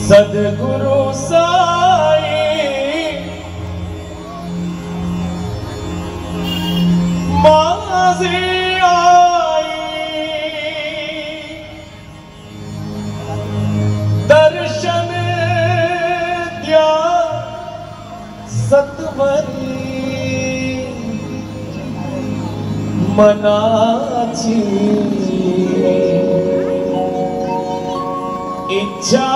सद्गुरु साई माझी आई, दर्शन द्या सत्वरी मनाची इच्छा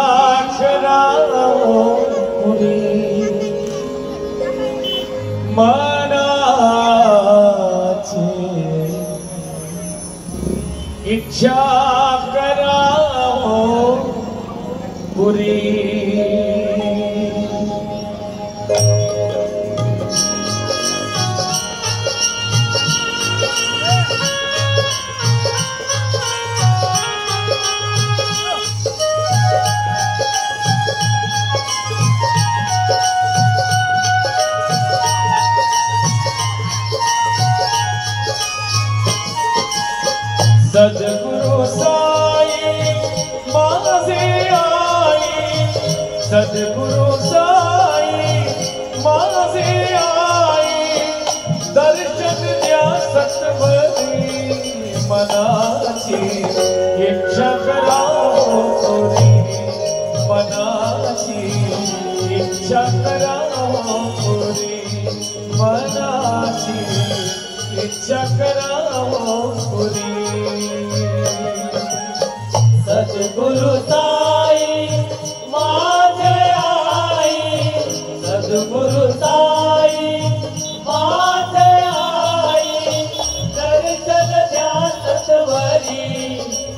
पुरी मनाची इच्छा कराओ पुरी। सद्गुरु साई माझी आई, सद्गुरु साई माझी आई, दर्शन द्या सत्वरी मनाची इच्छा कराओ पुरी, मनाची इच्छा कराओ पुरी, मनाची इच्छा कराओ पुरी। सद्गुरु साई माझे आई, सद्गुरु साई माझे आई, दर्शन द्या सत्वरी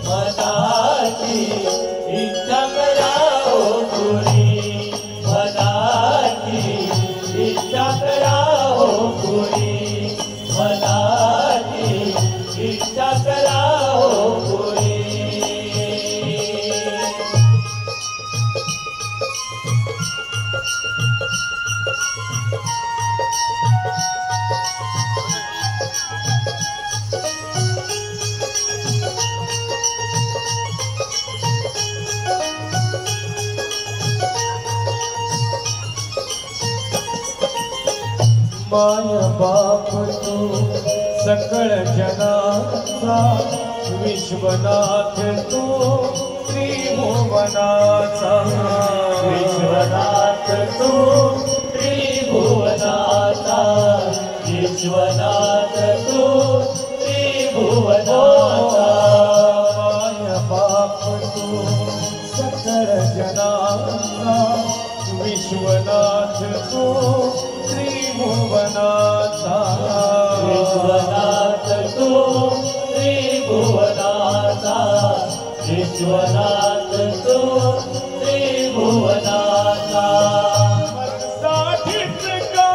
मनाची इच्छा कराओ पुरी, मनाची इच्छा कराओ पुरी, मनाची इच्छा कराओ पुरी। माय बाप तू सकळ जनाचा, विश्वनाथ तू त्रिभुवनाचा, विश्वनाथ तू त्रिभुवनाचा, विश्वनाथ तू त्रिभुवनाचा। माय बाप तू सकळ जनाचा, विश्वनाथ तू त्रिभुवनाचा, विश्वनाथ तू त्रिभुवनाचा, विश्वनाथ तू त्रिभुवनाचा। मनसाठीच का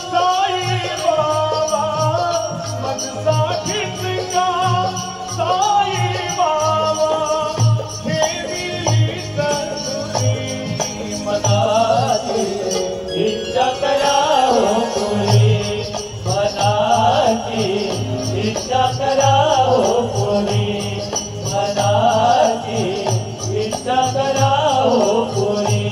साई बाबा, मनसाठीच का साई बाबा, ठेविली सद्गुरी मनाची इच्छा कराओ पुरी, मनाची इच्छा कराओ पुरी, मनाची इच्छा कराओ पुरी।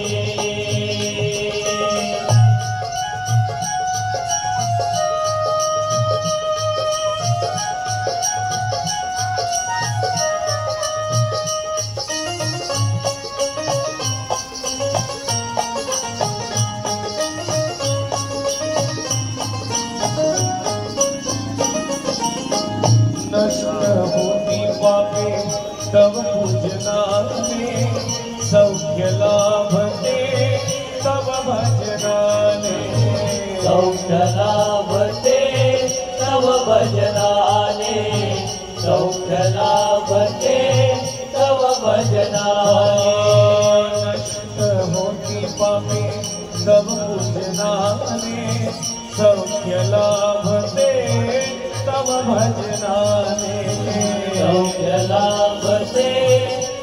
नष्ट होती पापे तव पूजनाने, सौख्य लाभते तव भजनाने, सौख्य लाभते तव भजनाने, सौख्य लाभते तव भजनाने। नष्ट होती पापे तव पूजनाने, सौख्य लाभते तव भजनाने, सौख्य लाभते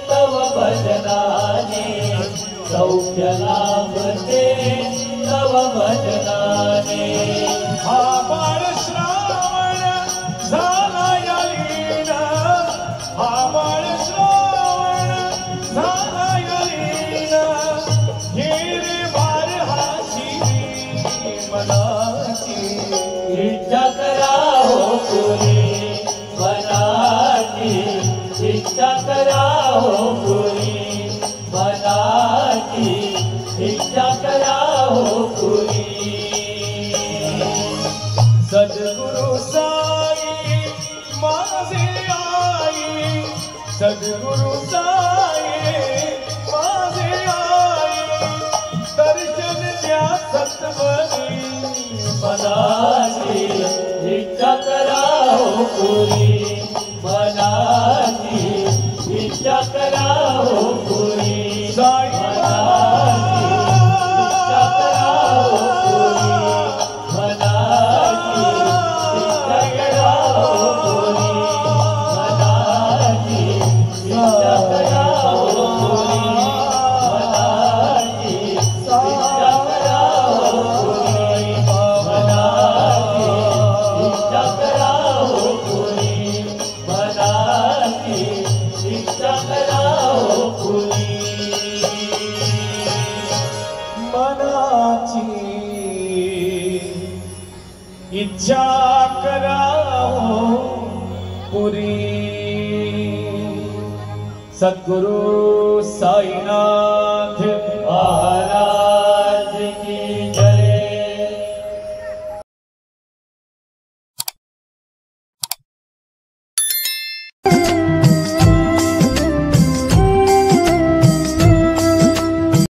तव भजनाने, सौख्य लाभते तव भजनाने हा बाळ श्रावण झाला या लीन हा बाळ श्रावण झाला या लीन हिरवार हाची मनाची इच्छा करा हो पुरी मनाची इच्छा करा हो पुरी मनाची इच्छा करा हो पुरी सद्गुरु साई माझे आई सद्गुरु साई माझे आई दर्शन द्या सत्वरी मनाची इच्छा करा हो पुरी मनाची इच्छा करा हो पुरी साई इच्छा करा हो पुरी मनाची इच्छा करा हो पुरी मनाची इच्छा करा हो पुरी मनाची इच्छा करा हो पुरी मनाची इच्छा करा हो पुरी मनाची इच्छा करा हो पुरी मनाची इच्छा कराओ पुरी सद्गुरु साईनाथ